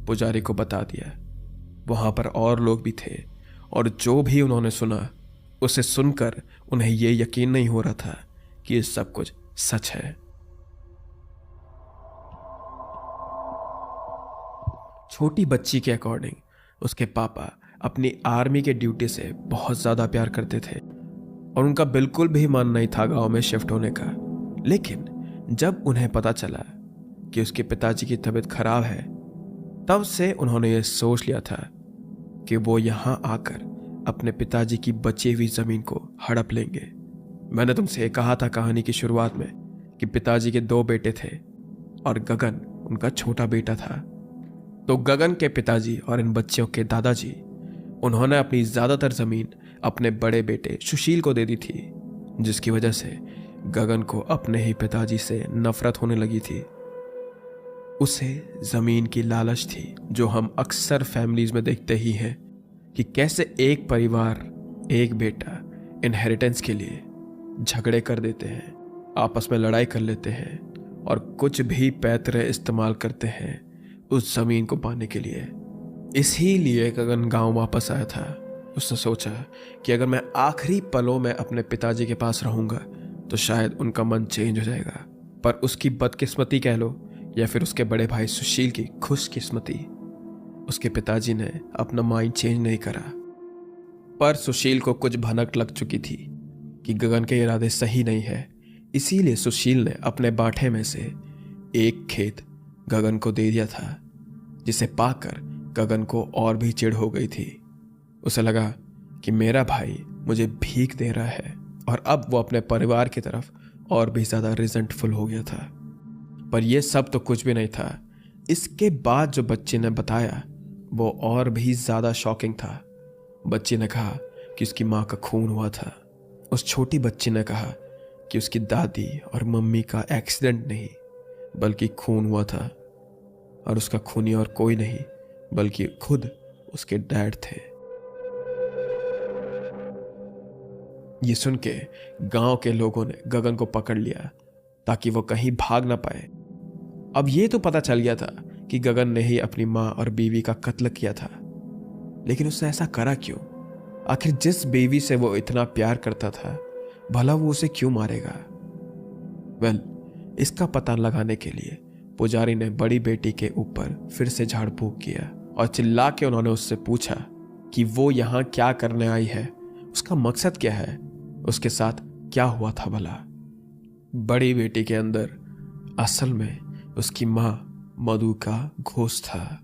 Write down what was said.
पुजारी को बता दिया। वहां पर और लोग भी थे और जो भी उन्होंने सुना उसे सुनकर उन्हें यह यकीन नहीं हो रहा था कि ये सब कुछ सच है। छोटी बच्ची के अकॉर्डिंग उसके पापा अपनी आर्मी के ड्यूटी से बहुत ज्यादा प्यार करते थे और उनका बिल्कुल भी मन नहीं था गांव में शिफ्ट होने का। लेकिन जब उन्हें पता चला कि उसके पिताजी की तबीयत खराब है, तब से उन्होंने ये सोच लिया था कि वो यहां आकर अपने पिताजी की बची हुई जमीन को हड़प लेंगे। मैंने तुमसे कहा था कहानी की शुरुआत में कि पिताजी के 2 बेटे थे और गगन उनका छोटा बेटा था। तो गगन के पिताजी और इन बच्चियों के दादाजी, उन्होंने अपनी ज्यादातर जमीन अपने बड़े बेटे सुशील को दे दी थी, जिसकी वजह से गगन को अपने ही पिताजी से नफरत होने लगी थी। उसे जमीन की लालच थी, जो हम अक्सर फैमिलीज में देखते ही हैं कि कैसे एक परिवार, एक बेटा इनहेरिटेंस के लिए झगड़े कर देते हैं, आपस में लड़ाई कर लेते हैं और कुछ भी पैतरे इस्तेमाल करते हैं उस जमीन को पाने के लिए। इसीलिए गगन गांव वापस आया था। उसने सोचा कि अगर मैं आखिरी पलों में अपने पिताजी के पास रहूंगा तो शायद उनका मन चेंज हो जाएगा। पर उसकी बदकिस्मती कह लो या फिर उसके बड़े भाई सुशील की खुशकिस्मती, उसके पिताजी ने अपना माइंड चेंज नहीं करा। पर सुशील को कुछ भनक लग चुकी थी कि गगन के इरादे सही नहीं है। इसीलिए सुशील ने अपने बाठे में से एक खेत गगन को दे दिया था, जिसे पाकर गगन को और भी चिढ़ हो गई थी। उसे लगा कि मेरा भाई मुझे भीख दे रहा है और अब वो अपने परिवार की तरफ और भी ज्यादा रिजेंटफुल हो गया था। पर यह सब तो कुछ भी नहीं था। इसके बाद जो बच्ची ने बताया वो और भी ज्यादा शॉकिंग था। बच्ची ने कहा कि उसकी माँ का खून हुआ था। उस छोटी बच्ची ने कहा कि उसकी दादी और मम्मी का एक्सीडेंट नहीं बल्कि खून हुआ था और उसका खूनी और कोई नहीं बल्कि खुद उसके डैड थे। ये सुन के गांव के लोगों ने गगन को पकड़ लिया ताकि वो कहीं भाग ना पाए। अब ये तो पता चल गया था कि गगन ने ही अपनी माँ और बीवी का कत्ल किया था, लेकिन उसने ऐसा करा क्यों? आखिर जिस बीवी से वो इतना प्यार करता था, भला वो उसे क्यों मारेगा? इसका पता लगाने के लिए पुजारी ने बड़ी बेटी के ऊपर फिर से झाड़ फूंक किया और चिल्ला के उन्होंने उससे पूछा कि वो यहाँ क्या करने आई है, उसका मकसद क्या है, उसके साथ क्या हुआ था भला। बड़ी बेटी के अंदर असल में उसकी माँ मधु का घोष था।